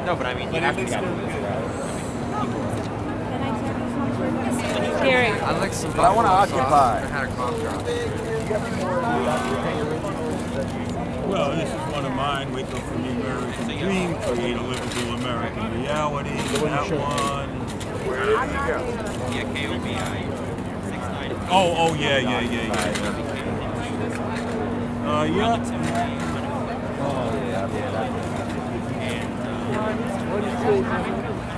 No, but I mean, you have to get Gary. I like some. I want to occupy. I had a cough drop. Well, this is one of mine. Wake up from the American dream, create a livable American reality. That one. Yeah, KOBI 690. Oh, yeah. Yeah.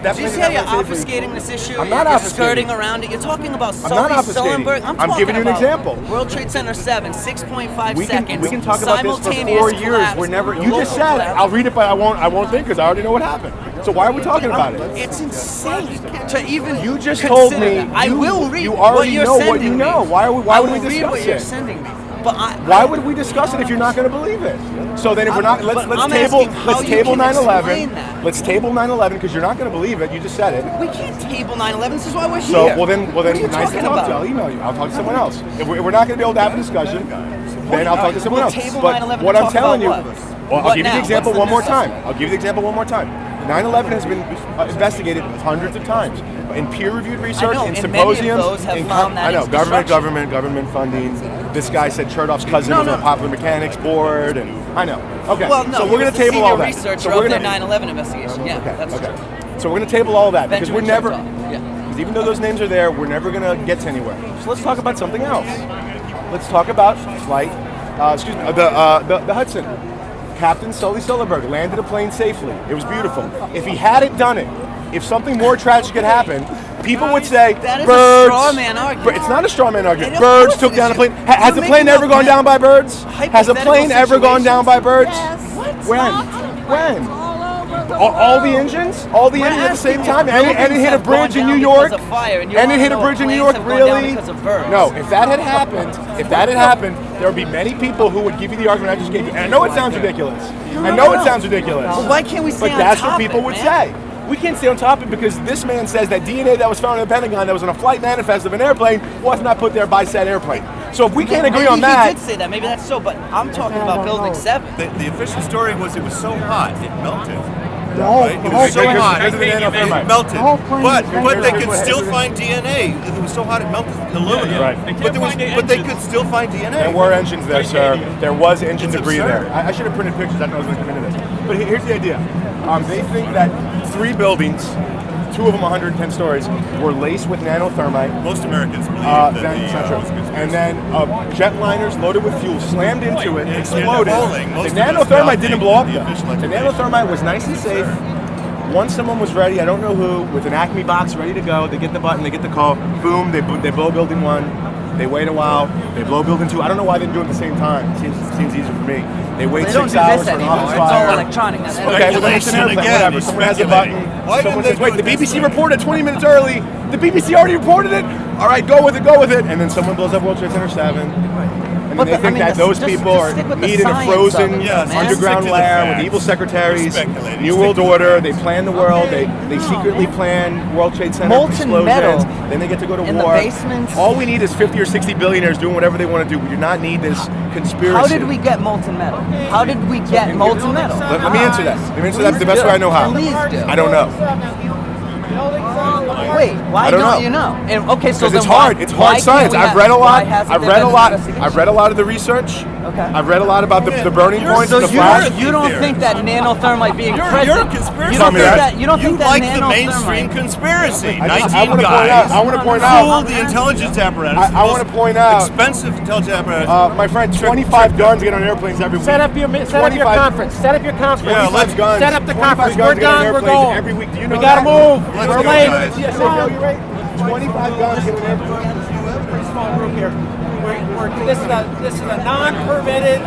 Did you say you're obfuscating this issue? I'm not You're obfuscating. skirting around it. You're talking about I'm not Sully, obfuscating. Sullenberg. I'm giving you an example. World Trade Center 7, 6.5 seconds. We can talk about this for 4 simultaneous years. collapse. We're never. You just said it. I'll read it, but I won't think because I already know what happened. So why are we talking about it? It's insane to even. You just told consider me. that. I will read You already what you're know what sending you me. know. Why would I we will read discuss what you're it? sending me. But Why would we discuss it if you're not going to believe it? So then, if we're not, let's table 9/11. Let's table 9/11 because you're not going to believe it. You just said it. We can't table 9/11. This is why we're So here. well then, What are you nice to talking talk about? to. I'll email you. I'll talk to someone else. If we're not going to be able to have a discussion, then I'll talk to someone We'll else. table But 9/11 what and I'm talk telling you, about what? well, I'll What give you now? the example What's the one more necessity? time. I'll give you the example one more time. 9/11 has been investigated hundreds of times in peer-reviewed research, I know, in and many of symposiums. those have found that I know it's government funding. This guy said Chertoff's cousin was on a Popular Mechanics board, and I know. Okay, Well, no, so we're going to table all that. researcher So we're of the going 9/11 investigation. Yeah, that's true. So we're going to table all that because Benjamin we're never. Chertoff. Yeah. Because even though those names are there, we're never going to get to anywhere. So let's talk about something else. Let's talk about flight. The Hudson. Captain Sully Sullenberg landed a plane safely. It was beautiful. If he hadn't done it, if something more tragic had happened, people would say, That is birds. a straw man argument. It's not a straw man argument. Of Birds course took it down a is. plane. Has the You're plane making ever up gone down by birds? Has a plane hypothetical ever gone down by birds? Yes. When? All the engines? All the engines at the same time? And it hit a bridge in New York? And it hit a bridge in New York? Really? No, if that had happened, there would be many people who would give you the argument I just gave you. And I know it sounds ridiculous. I know it sounds ridiculous. Well, why can't we stay But on that's top what people of it, would man? say. We can't stay on top of it because this man says that DNA that was found in the Pentagon that was on a flight manifest of an airplane was not put there by said airplane. So if we can't agree on Maybe that, he did say that. Maybe that's so. But I'm talking about Building 7. The official story was it was so hot it melted. right? It was so hot Because of the it nanothermite. melted. But they could still find DNA. It was so hot it melted aluminum. Right. But they could still find DNA. There were engines there, sir. There was engine It's debris absurd. there. I should have printed pictures. I know I was going to come into this. But here's the idea. They think that 3 buildings, 2 of them 110 stories, were laced with nanothermite. Most Americans believe that And then jetliners loaded with fuel slammed into it, exploded. falling. The Most of us now nanothermite didn't think blow up the though. official The explanation. nanothermite was nice and safe. Once someone was ready, I don't know who, with an Acme box ready to go, they get the button, they get the call, boom, they blow building 1. They wait a while, they blow building 2. I don't know why they do it at the same time. It seems easier for me. They wait They 6 don't do hours this for an anymore. office It's all fire. electronic. Okay, well then it's an Speculation airplane, again, whatever. he's Someone has a button. speculating. Why Someone didn't they says, wait, do the it this BBC way? reported 20 minutes early. The BBC already reported it. All right, go with it. And then someone blows up World Trade Center 7. And But then they think that those people just are stick with the meet in a science frozen of it, Yes, man. underground stick to the lair with facts. evil secretaries, Speculating. New Stick World to the Order. facts. They plan the world. They secretly plan World Trade Center Molten explosions. metal Then they get to go to in the war. basements. All we need is 50 or 60 billionaires doing whatever they want to do. We do not need this conspiracy. How did we get molten metal? How did we get molten metal? Let me answer that. Let me answer that the best way I know how. Please do. I don't know. Wait, why I don't don't know. you know? And, okay, so Because then it's hard. It's hard science. I've read a lot. I've read a lot of the research. Okay. I've read a lot about the burning points So and the you flash. don't think that nanothermite being present? You're a conspiracy. You don't think Tell me that? You don't think that like the nanothermite? mainstream conspiracy. I 19 want to point guys. out. I want to point Fool out. the intelligence apparatus. I want to point out. Expensive intelligence apparatus. My friend, 25 guns get on airplanes every week. Set up your 25 conference. Set up your conference. Yeah, let's guns. Set up the 25 conference. guns We're get on done. We're airplanes going. every week. Do you know We gotta that? move. Let's We're go, late. guys. Yes, you right. 25 guns get on airplanes. Pretty small group here. This is a non-permitted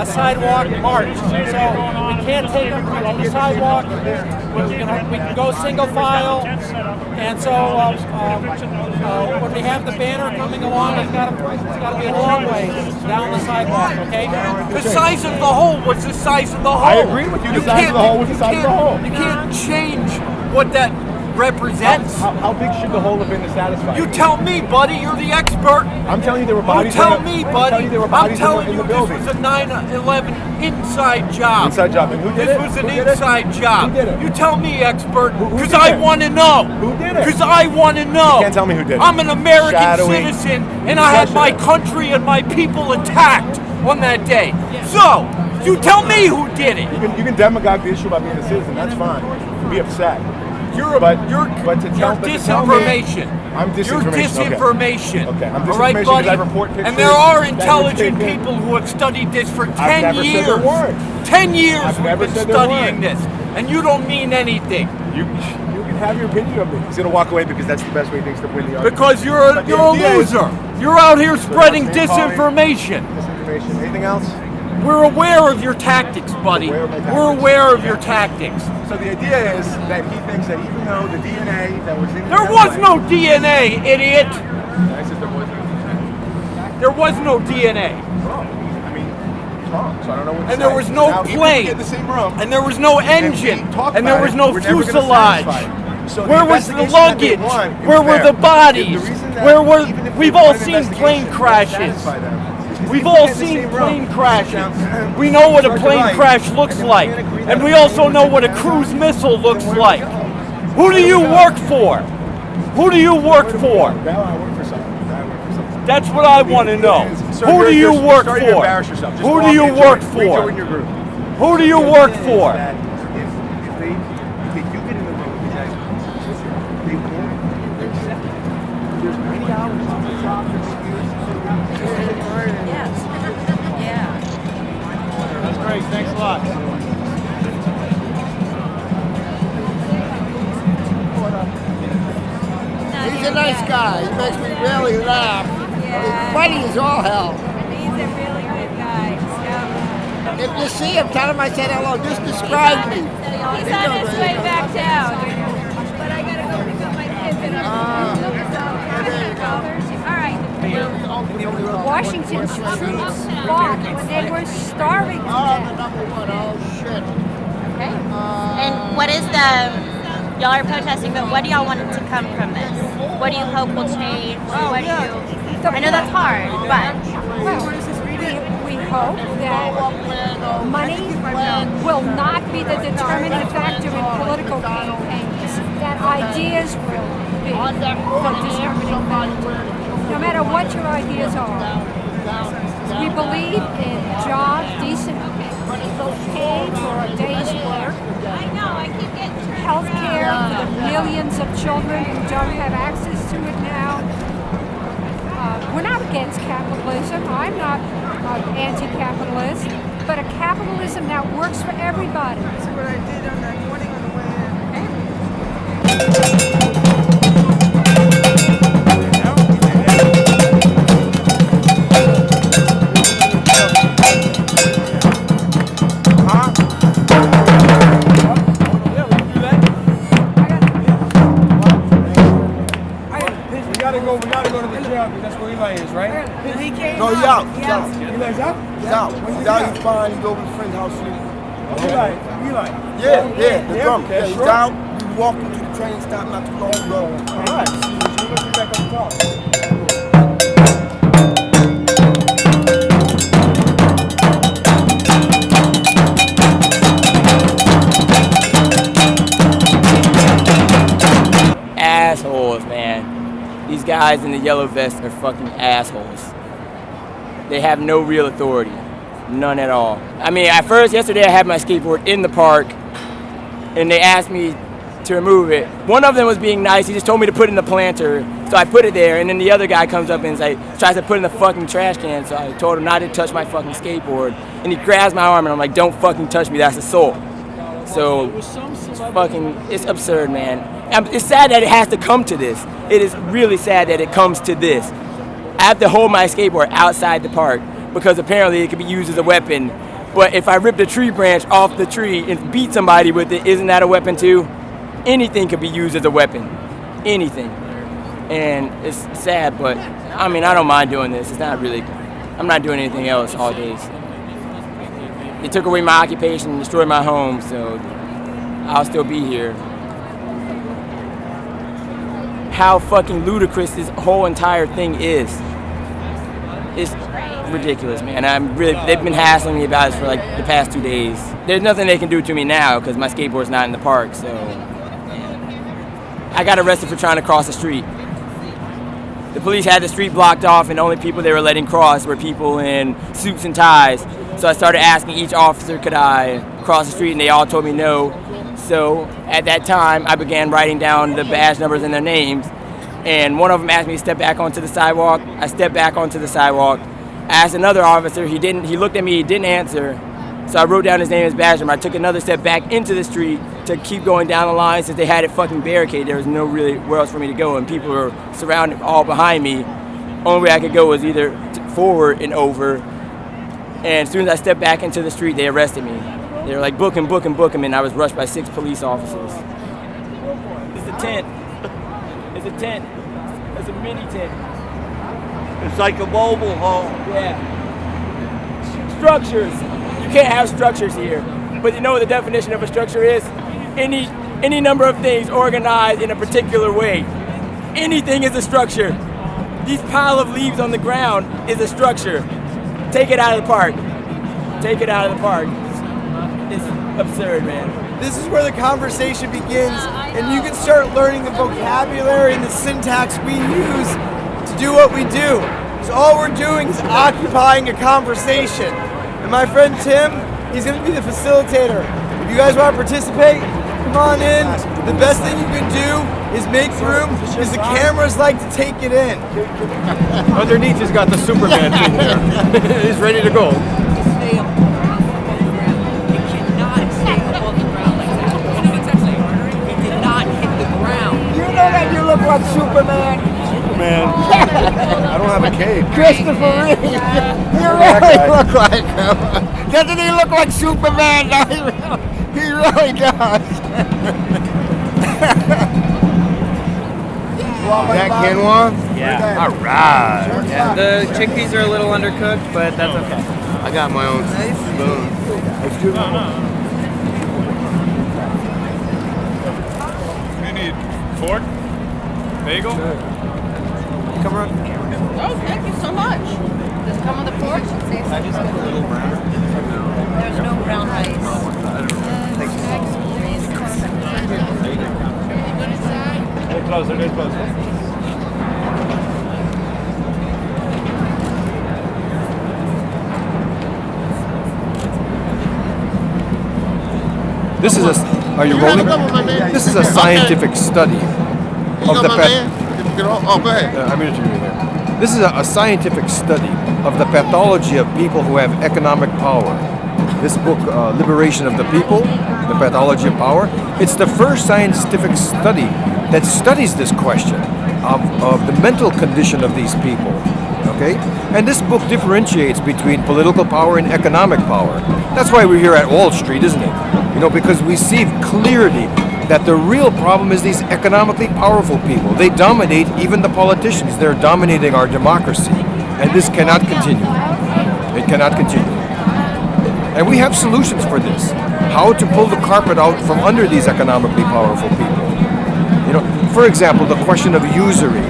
sidewalk march. So we can't take them on the sidewalk. We can go single file. And so when we have the banner coming along, it's got to be a long way down the sidewalk, okay? The size of the hole was the size of the hole. I agree with you. The size of the hole was the size of the hole. You can't change what that represents? How big should the hole have been to satisfy? You tell me, buddy. You're the expert. I'm telling you there were You bodies. tell me, buddy. I'm telling in you the building. this was a 9/11 inside job. Inside job. And who did This it? was an Who did inside it? job. Who did it? You tell me, expert, Who because did I it? want to know. Who did it? Because I want to know. You can't tell me who did it. I'm an American Shadowing. citizen, and I had my country and my people attacked on that day. So, you tell me who did it. You can demagogue the issue about being a citizen. That's fine. Be upset. You're disinformation. I'm disinformation. You're disinformation. Okay. I'm All right, disinformation buddy. because I report pictures. And there are that were intelligent taken. people who have studied this for 10 I've never years. said there weren't. 10 years I've we've never been said there studying weren't. this, and you don't mean anything. You can have your opinion of me. He's gonna walk away because that's the best way he thinks to win the argument. Because you're a loser. You're out here spreading disinformation. Disinformation. Anything else? We're aware of your tactics, buddy. We're aware of your tactics. So the idea is that he thinks that even though the DNA that was in There was no DNA, idiot. I said there was no. There was no DNA. Wrong. I mean, he's wrong. So I don't know what to And say. there was no Now, even if we plane. get in the same room, And there was no engine. and we talk And there about was it, no we're never gonna fuselage. satisfy it. So Where was the investigation that they luggage? want, it Where was were there. the bodies? The reason that Where were even if we've they all want an seen investigation, plane it crashes. satisfy them. Because We've we all get in the seen same plane room, crashes. down, We know what a start to plane write, crash looks and then like. we can't agree And that we we're also gonna know sit what a down. cruise missile looks Then where do we like. go? Who do you work for? Who do you work for? Now I work for something. Now I work for something. That's what I want to know. Sir, Who do you you're work starting to for? embarrass yourself. Just Who do walk you in, work rejoin for? your group. Who do you The work idea is for? that if you get in the room with that, they won't accept it. There's many hours on the job Yes. Yeah. That's great. Thanks a lot. He's a nice guy. He makes me really laugh. He's funny as all hell. He's a really good guy. Yeah. If you see him, tell him I said hello. Just describe me. He's on his way back down. But I gotta go pick up my kids and all right. Washington's troops fought when they were starving to death. Oh, shit. Okay. And what is y'all are protesting, but what do y'all want to come from this? What do you hope will change? What do you, I know that's hard, but. We hope that money will not be the determining factor in political campaigns, that ideas will be the determining factor, no matter what your ideas are. We believe in jobs, decent pay for a day's work, health care for the millions of children who don't have access to it now. We're not against capitalism. I'm not anti-capitalist, but a capitalism that works for everybody. That's what I did on that morning on the way in. We gotta go to the jail because that's where Eli is, right? He came No, he's out. He's out. Eli's out? He's out. He's out. He's fine. He's over at his friend's house. Eli. Yeah, the drummer. Okay, Yeah, he's sure. out. We walked him to the train stop not too long ago. All right. So let's get back up and talk. Assholes, man. These guys in the yellow vests are fucking assholes. They have no real authority. None at all. I mean, at first, yesterday I had my skateboard in the park and they asked me to remove it. One of them was being nice. He just told me to put it in the planter. So I put it there, and then the other guy comes up and tries to put it in the fucking trash can. So I told him not to touch my fucking skateboard. And he grabs my arm and I'm like, don't fucking touch me, that's assault. So it's absurd, man. It's sad that it has to come to this. It is really sad that it comes to this. I have to hold my skateboard outside the park because apparently it could be used as a weapon. But if I ripped a tree branch off the tree and beat somebody with it, isn't that a weapon too? Anything could be used as a weapon. Anything. And it's sad, but I mean, I don't mind doing this. It's not really, I'm not doing anything else all days. They took away my occupation and destroyed my home, so I'll still be here. how fucking ludicrous this whole entire thing is. It's ridiculous, man. They've been hassling me about this for like the past 2 days. There's nothing they can do to me now because my skateboard's not in the park, so I got arrested for trying to cross the street. The police had the street blocked off, and the only people they were letting cross were people in suits and ties. So I started asking each officer, could I cross the street, and they all told me no. So at that time, I began writing down the badge numbers and their names, and one of them asked me to step back onto the sidewalk. I stepped back onto the sidewalk. I asked another officer, he looked at me, he didn't answer. So I wrote down his name and his badge number. I took another step back into the street to keep going down the line since they had it fucking barricaded. There was no really where else for me to go, and people were surrounded all behind me. Only way I could go was either forward and over. And as soon as I stepped back into the street, they arrested me. They were like, book him, and I was rushed by 6 police officers. It's a tent. It's a tent. It's a mini tent. It's like a mobile home. Yeah. Structures. You can't have structures here. But you know what the definition of a structure is? Any number of things organized in a particular way. Anything is a structure. These pile of leaves on the ground is a structure. Take it out of the park. Take it out of the park. It's absurd, man. This is where the conversation begins, and you can start learning the vocabulary and the syntax we use to do what we do. So all we're doing is occupying a conversation. And my friend Tim, he's going to be the facilitator. If you guys want to participate, come on in. The best thing you can do is make room, because the cameras like to take it in. Underneath, he's got the Superman thing there. He's ready to go. You know that you look like Superman. Superman. I don't have a cape. Christopher Reeve. You really look like him. Doesn't he look like Superman? No, he really does. That quinoa? Yeah. All right. Yeah, the chickpeas are a little undercooked, but that's okay. I got my own spoon. Let's do that. We need fork, bagel. Come on. Oh, thank you so much. Does it come with a fork? I just got a little brown. There's no brown rice. Closer. This is are you rolling? This is a scientific study of the go ahead. I'm interviewing here. This is a scientific study of the pathology of people who have economic power. This book, Liberation of the People, The Pathology of Power, it's the first scientific study that studies this question of the mental condition of these people. Okay? And this book differentiates between political power and economic power. That's why we're here at Wall Street, isn't it? You know, because we see clearly that the real problem is these economically powerful people. They dominate even the politicians. They're dominating our democracy. And this cannot continue. It cannot continue. And we have solutions for this. How to pull the carpet out from under these economically powerful people. You know, for example, the question of usury.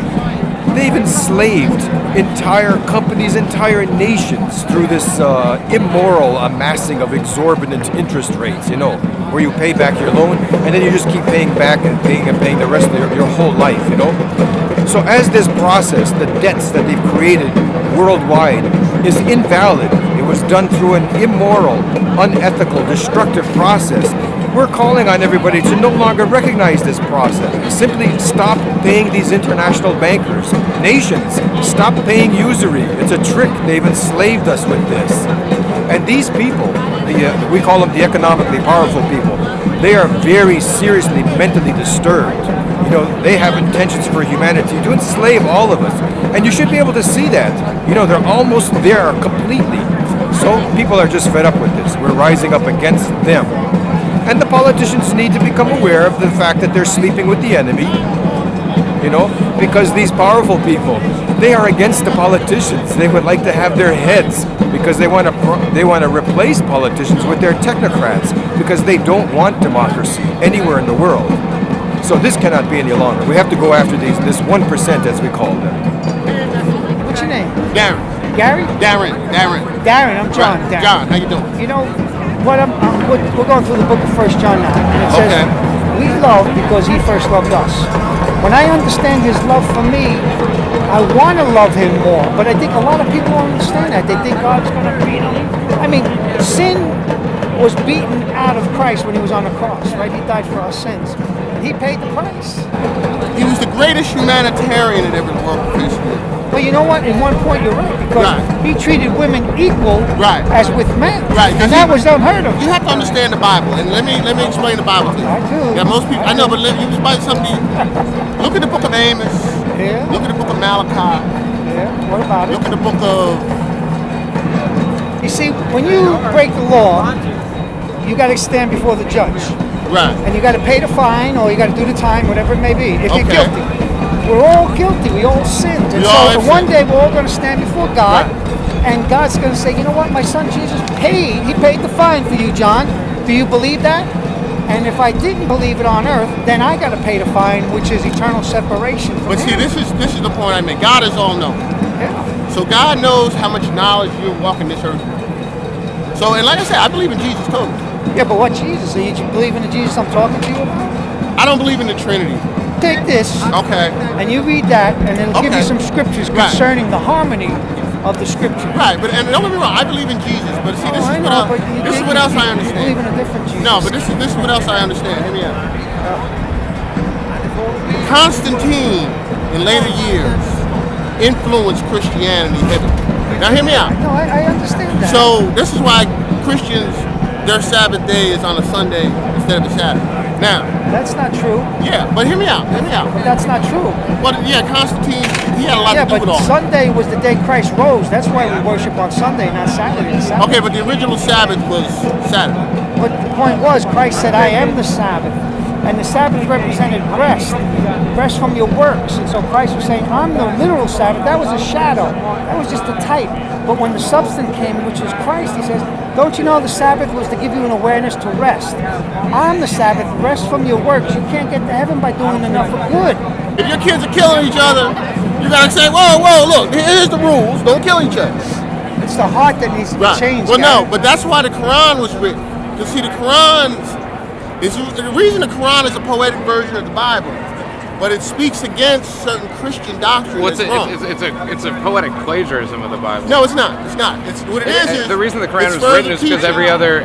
They've enslaved entire companies, entire nations through this immoral amassing of exorbitant interest rates, you know, where you pay back your loan and then you just keep paying back and paying the rest of your whole life, you know. So as this process, the debts that they've created worldwide is invalid, it was done through an immoral, unethical, destructive process. We're calling on everybody to no longer recognize this process. Simply stop paying these international bankers. Nations, stop paying usury. It's a trick. They've enslaved us with this. And these people, we call them the economically powerful people, they are very seriously mentally disturbed. You know, they have intentions for humanity to enslave all of us. And you should be able to see that. You know, they're almost there completely. So people are just fed up with this. We're rising up against them. And the politicians need to become aware of the fact that they're sleeping with the enemy, you know, because these powerful people, they are against the politicians. They would like to have their heads because they want to replace politicians with their technocrats because they don't want democracy anywhere in the world. So this cannot be any longer. We have to go after this 1%, as we call them. What's your name? Darren. Gary? Darren. Darren, I'm John. Right. Darren. John, how you doing? You know, we're going through the book of 1 John now, and it says, Okay. we love because he first loved us. When I understand his love for me, I want to love him more, but I think a lot of people don't understand that. They think God's going to beat them. I mean, sin was beaten out of Christ when he was on the cross, right? He died for our sins. And he paid the price. He was the greatest humanitarian that ever walked the face of the earth. But you know what? In one point, you're right, because he treated women equal as with men. Right. And that was unheard of. You have to understand the Bible, and let me explain the Bible to you. I do. Yeah, most people. I know, but you explain something. Look at the book of Amos. Yeah. Look at the book of Malachi. Yeah. What about it? Look at the book of. You see, when you break the law, you got to stand before the judge. Right. And you got to pay the fine, or you got to do the time, whatever it may be. If you're guilty. We're all guilty. We all sinned. And so one day we're all going to stand before God, and God's going to say, you know what? My son Jesus paid. He paid the fine for you, John. Do you believe that? And if I didn't believe it on earth, then I got to pay the fine, which is eternal separation from But see, him. this is the point I make. God is all knowing. Yeah. So God knows how much knowledge you're walking this earth with. So, and like I said, I believe in Jesus totally. Yeah, but what Jesus? Are you believing in the Jesus I'm talking to you about? I don't believe in the Trinity. Take this. Okay. And you read that, and it'll give you some scriptures concerning the harmony of the scriptures. Right, but and don't get me wrong, I believe in Jesus, but see, this is what else I understand. You believe in a different Jesus. No, but this is what else I understand. Hear me out. Constantine, in later years, influenced Christianity heavily. Now, hear me out. No, I understand that. So this is why Christians, their Sabbath day is on a Sunday instead of a Saturday. Now, that's not true. Yeah, but hear me out. Hear me out. But that's not true. Well, yeah, Constantine, he had a lot to do with all. Yeah, but Sunday was the day Christ rose. That's why we worship on Sunday, not Saturday. Okay, but the original Sabbath was Saturday. But the point was, Christ said, I am the Sabbath. And the Sabbath represented rest from your works. And so Christ was saying, I'm the literal Sabbath. That was a shadow. That was just a type. But when the substance came, which is Christ, he says, don't you know the Sabbath was to give you an awareness to rest? I'm the Sabbath. Rest from your works. You can't get to heaven by doing enough of good. If your kids are killing each other, you gotta say, whoa, look, here's the rules. Don't kill each other. It's the heart that needs to be changed. Well, no, but that's why the Quran was written. You see, the Quran the reason the Quran is a poetic version of the Bible, but it speaks against certain Christian doctrine. Well, it's a poetic plagiarism of the Bible. No, it's not. It's not. It's what it is. The reason the Quran was written is because every other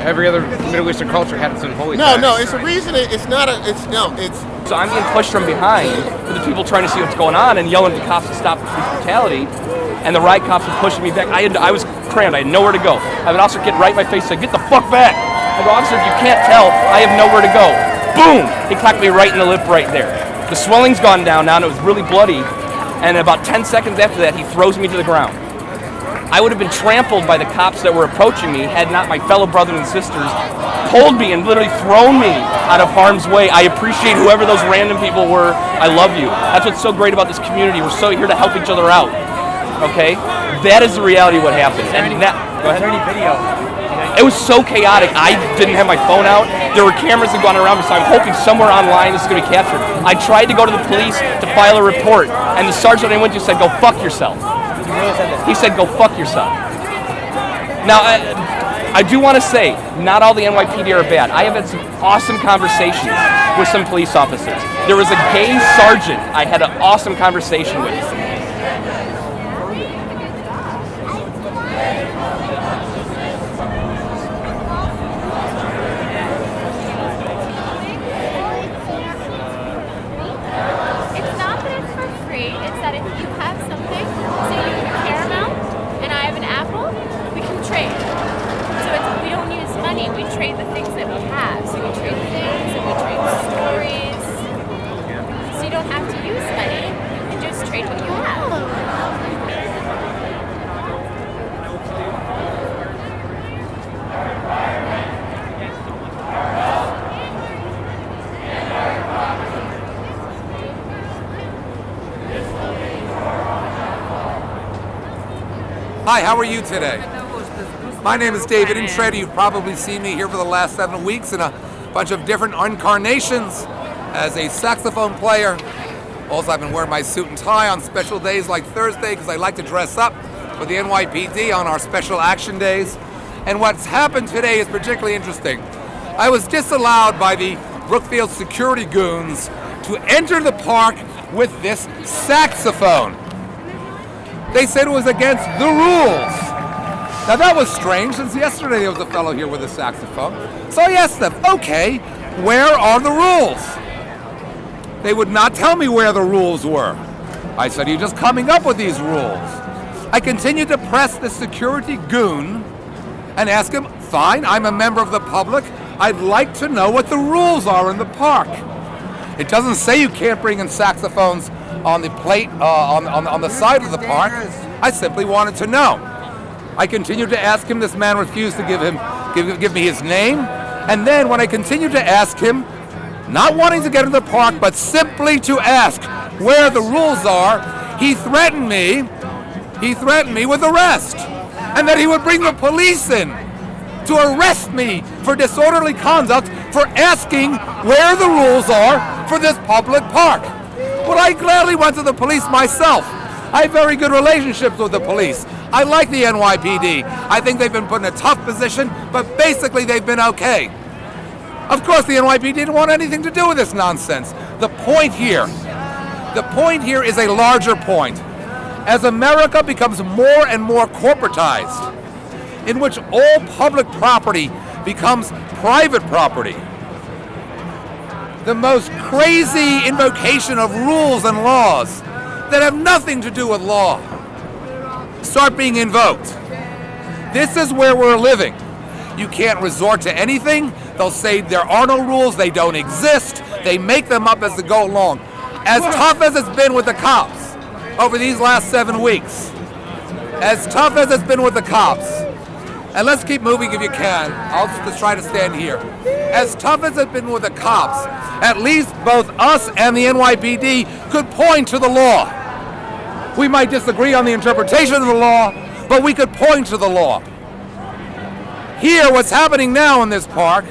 Middle Eastern culture had its own holy text. No, it's a reason. It's not a. It's no. It's. So I'm being pushed from behind with the people trying to see what's going on and yelling at the cops to stop the police brutality, and the riot cops were pushing me back. I was crammed. I had nowhere to go. I have an officer get right in my face and say, "Get the fuck back!" I go, "Officer, if you can't tell, I have nowhere to go." Boom! He clapped me right in the lip right there. The swelling's gone down now, and it was really bloody. And about 10 seconds after that, he throws me to the ground. I would have been trampled by the cops that were approaching me had not my fellow brothers and sisters pulled me and literally thrown me out of harm's way. I appreciate whoever those random people were. I love you. That's what's so great about this community. We're so here to help each other out. Okay? That is the reality of what happened. And now, go ahead. Video. It was so chaotic. I didn't have my phone out. There were cameras that gone around me, so I'm hoping somewhere online this is going to be captured. I tried to go to the police to file a report, and the sergeant I went to said, "Go fuck yourself." He said, "Go fuck yourself." Now, I do want to say, not all the NYPD are bad. I have had some awesome conversations with some police officers. There was a gay sergeant I had an awesome conversation with. It's that if you have something, say you have a caramel and I have an apple, we can trade. So we don't use money, we trade the things that we have. So we trade things and we trade stories. So you don't have to use money, you can just trade what you have. Hi, how are you today? My name is David Intredi. You've probably seen me here for the last 7 weeks in a bunch of different incarnations. as a saxophone player. Also, I've been wearing my suit and tie on special days like Thursday because I like to dress up for the NYPD on our special action days. And what's happened today is particularly interesting. I was disallowed by the Brookfield security goons to enter the park with this saxophone. They said it was against the rules. Now that was strange, since yesterday there was a fellow here with a saxophone. So I asked them, okay, where are the rules? They would not tell me where the rules were. I said, are you just coming up with these rules? I continued to press the security goon and ask him, fine, I'm a member of the public. I'd like to know what the rules are in the park. It doesn't say you can't bring in saxophones on the plate, on the side of the park. I simply wanted to know. I continued to ask him. This man refused to give me his name. And then when I continued to ask him, not wanting to get into the park, but simply to ask where the rules are, he threatened me with arrest. And that he would bring the police in to arrest me for disorderly conduct for asking where the rules are for this public park. But I gladly went to the police myself. I have very good relationships with the police. I like the NYPD. I think they've been put in a tough position, but basically they've been okay. Of course, the NYPD didn't want anything to do with this nonsense. The point here is a larger point. As America becomes more and more corporatized, in which all public property becomes private property, the most crazy invocation of rules and laws that have nothing to do with law start being invoked. This is where we're living. You can't resort to anything. They'll say there are no rules, they don't exist. They make them up as they go along. As tough as it's been with the cops over these last 7 weeks, as tough as it's been with the cops, and let's keep moving if you can. I'll just try to stand here. As tough as it's been with the cops, at least both us and the NYPD could point to the law. We might disagree on the interpretation of the law, but we could point to the law. Here, what's happening now in this park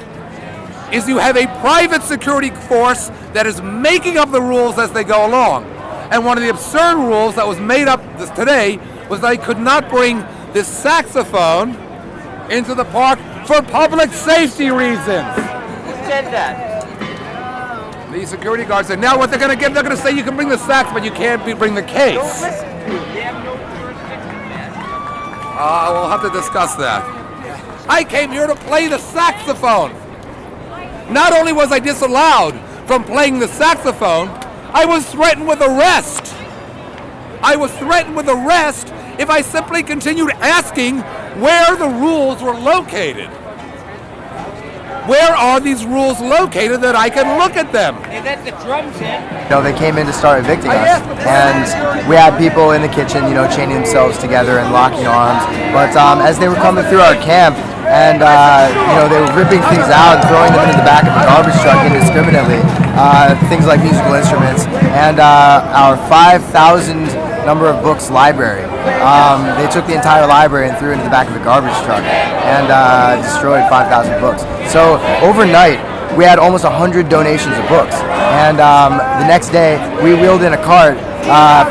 is you have a private security force that is making up the rules as they go along. And one of the absurd rules that was made up today was that they could not bring this saxophone into the park for public safety reasons. Who said that? The security guard said, now what they're going to give, they're going to say you can bring the sax, but you can't bring the case. Don't listen to them. They have no jurisdiction, man. We'll have to discuss that. I came here to play the saxophone. Not only was I disallowed from playing the saxophone, I was threatened with arrest. I was threatened with arrest if I simply continued asking where the rules were located. Where are these rules located that I can look at them? They let the drums in. You know, they came in to start evicting us, and we had people in the kitchen, you know, chaining themselves together and locking arms. But as they were coming through our camp, and you know, they were ripping things out and throwing them into the back of a garbage truck indiscriminately, things like musical instruments, and our 5,000 number of books library. They took the entire library and threw it into the back of a garbage truck and destroyed 5,000 books. So overnight, we had almost 100 donations of books. And the next day, we wheeled in a cart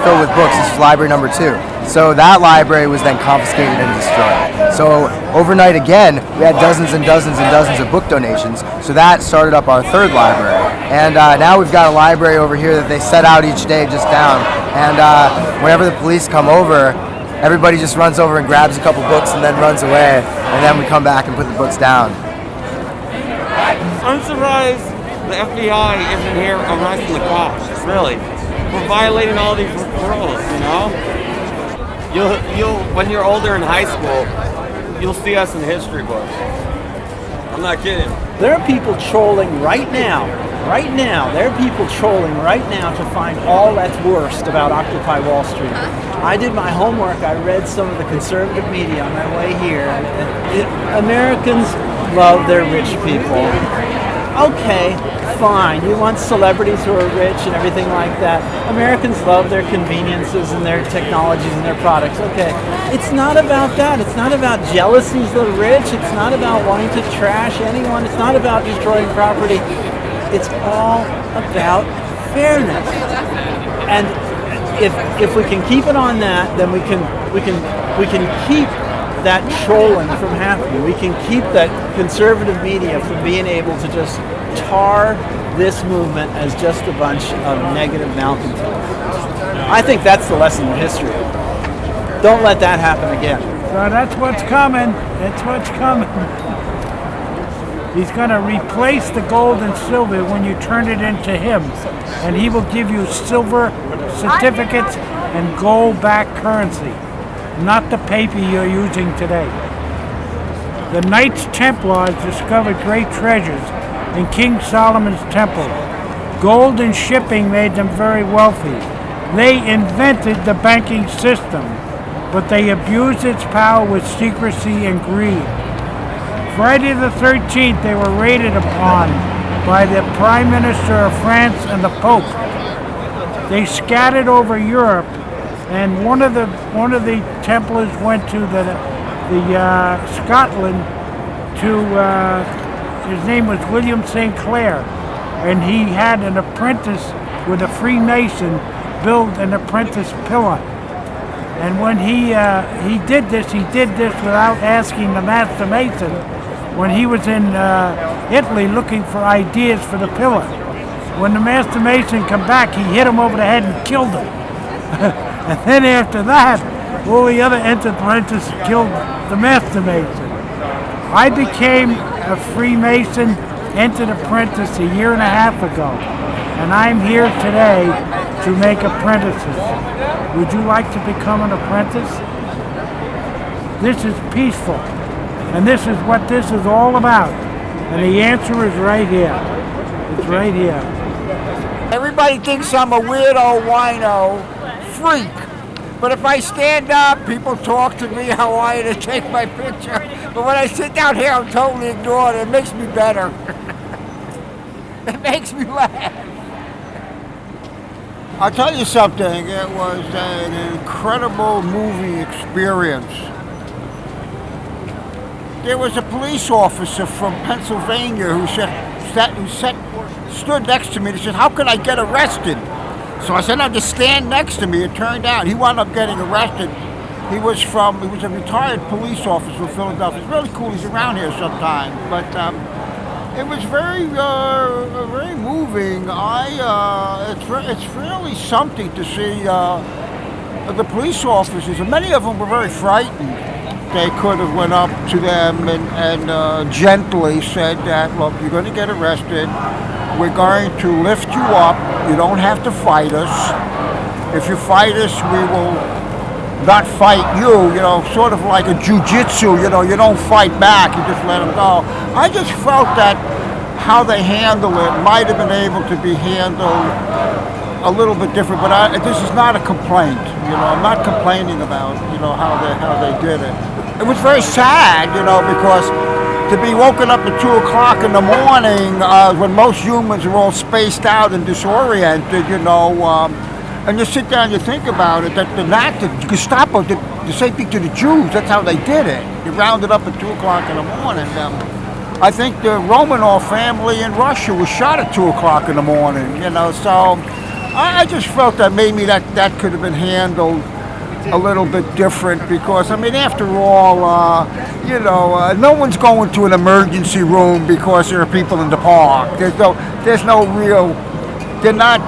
filled with books. This is library number 2. So that library was then confiscated and destroyed. So overnight again, we had dozens and dozens and dozens of book donations. So that started up our 3rd library. And now we've got a library over here that they set out each day just down. And whenever the police come over, everybody just runs over and grabs a couple books and then runs away. And then we come back and put the books down. I'm surprised the FBI isn't here arresting the cops, really. We're violating all these rules, you know? You'll when you're older in high school, you'll see us in history books. I'm not kidding. There are people trolling right now. There are people trolling right now to find all that's worst about Occupy Wall Street. I did my homework. I read some of the conservative media on my way here. Americans love their rich people. Okay, fine. You want celebrities who are rich and everything like that. Americans love their conveniences and their technologies and their products. Okay, it's not about that. It's not about jealousies of the rich. It's not about wanting to trash anyone. It's not about destroying property. It's all about fairness. And if we can keep it on that, then we can keep that trolling from happening. We can keep that conservative media from being able to just tar this movement as just a bunch of negative malcontents. I think that's the lesson of history. Don't let that happen again. So that's what's coming. That's what's coming. He's going to replace the gold and silver when you turn it into him. And he will give you silver certificates and gold-backed currency, not the paper you're using today. The Knights Templars discovered great treasures in King Solomon's temple. Gold and shipping made them very wealthy. They invented the banking system, but they abused its power with secrecy and greed. Friday the 13th, they were raided upon by the Prime Minister of France and the Pope. They scattered over Europe, and one of the Templars went to Scotland to his name was William St. Clair, and he had an apprentice with a Freemason build an apprentice pillar. And when he did this without asking the master mason when he was in Italy looking for ideas for the pillar. When the master mason came back, he hit him over the head and killed him. And then after that, all the other apprentices killed the master mason. I became a Freemason entered apprentice a year and a half ago, and I'm here today to make apprentices. Would you like to become an apprentice? This is peaceful, and this is what this is all about. And the answer is right here. It's right here. Everybody thinks I'm a weirdo, wino, freak. But if I stand up, people talk to me, I want you to take my picture. But when I sit down here, I'm totally ignored. It makes me better. It makes me laugh. I'll tell you something. It was an incredible movie experience. There was a police officer from Pennsylvania who stood next to me and said, "How can I get arrested?" So I said, "No, just stand next to me." It turned out he wound up getting arrested. He was a retired police officer from Philadelphia. It's really cool. He's around here sometime. But it was very moving. It's really something to see the police officers, and many of them were very frightened. They could have went up to them and gently said that, "Look, you're going to get arrested. We're going to lift you up. You don't have to fight us. If you fight us, we will not fight you." You know, sort of like a jiu-jitsu. You know, you don't fight back. You just let them go. I just felt that how they handle it might have been able to be handled a little bit different. But this is not a complaint. You know, I'm not complaining about how they did it. It was very sad, because to be woken up at 2 o'clock in the morning when most humans are all spaced out and disoriented, and you sit down and you think about it, that the Gestapo did the same thing to the Jews. That's how they did it. They rounded up at 2 o'clock in the morning. I think the Romanov family in Russia was shot at 2 o'clock in the morning, so I just felt that maybe that could have been handled a little bit different, because after all, no one's going to an emergency room because there are people in the park. There's no real. They're not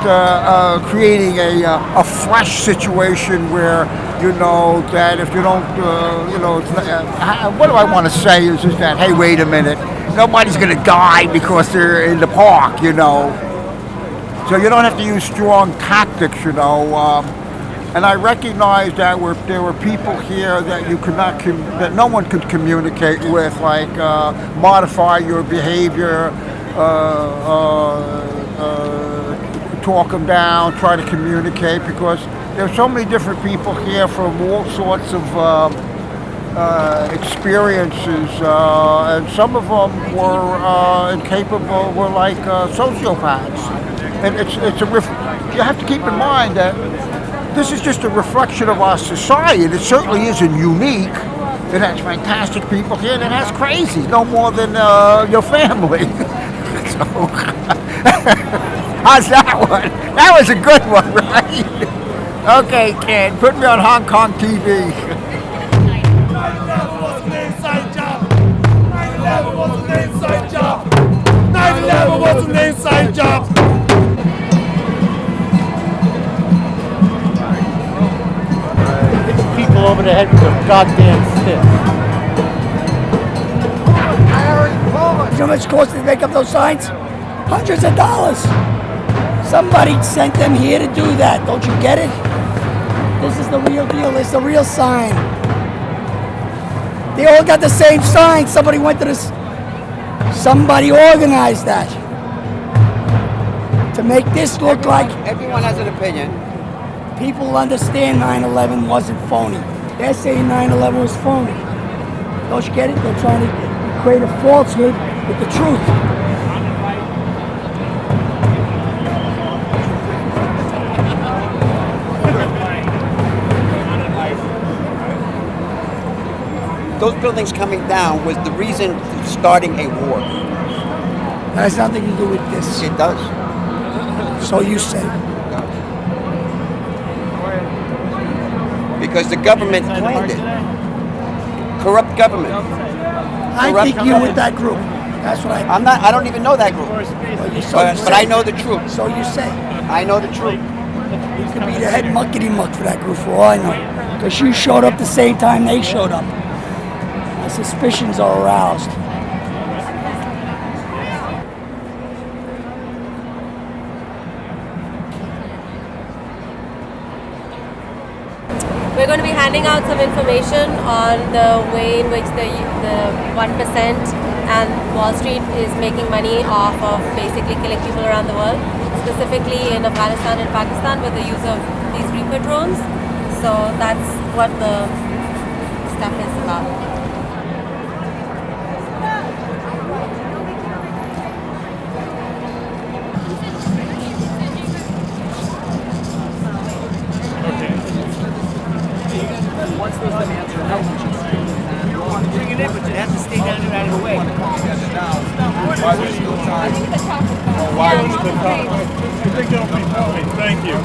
creating a fresh situation where that if you don't, what do I want to say is that, hey, wait a minute, nobody's going to die because they're in the park, So you don't have to use strong tactics, And I recognize that there were people here that you could not, that no one could communicate with, like modify your behavior, talk them down, try to communicate, because there are so many different people here from all sorts of experiences, and some of them were incapable, were like sociopaths. And you have to keep in mind that this is just a reflection of our society. It certainly isn't unique. It has fantastic people here, and it has crazies, no more than your family. So, How's that one? That was a good one, right? Okay, kid, put me on Hong Kong TV. 9/11 was an inside job. 9/11 was an inside job. 9/11 was an inside job. Hit people over the head with a goddamn stick. You know how much it costs to make up those signs? Hundreds of dollars. Somebody sent them here to do that. Don't you get it? This is the real deal. It's the real sign. They all got the same sign. Somebody went to this. Somebody organized that to make this look like. Everyone has an opinion. People understand 9/11 wasn't phony. They're saying 9/11 was phony. Don't you get it? They're trying to create a falsehood with the truth. Those buildings coming down was the reason for starting a war. That has nothing to do with this. It does. So you say. Because the government planned it. Corrupt government. I think you're with that group. That's what I'm not. I don't even know that group. But I know the truth. So you say. I know the truth. You could be the head muckety-muck for that group for all I know. Because you showed up the same time they showed up. My suspicions are aroused. We're going to be handing out some information on the way in which the 1% and Wall Street is making money off of basically killing people around the world, specifically in Afghanistan and Pakistan with the use of these Reaper drones. So that's what the stuff is about. Once those demands are out, you don't want to bring it in, but you have to stay down there out of the way. Why there's still time? Why there's still time? I think it'll be fine. Thank you.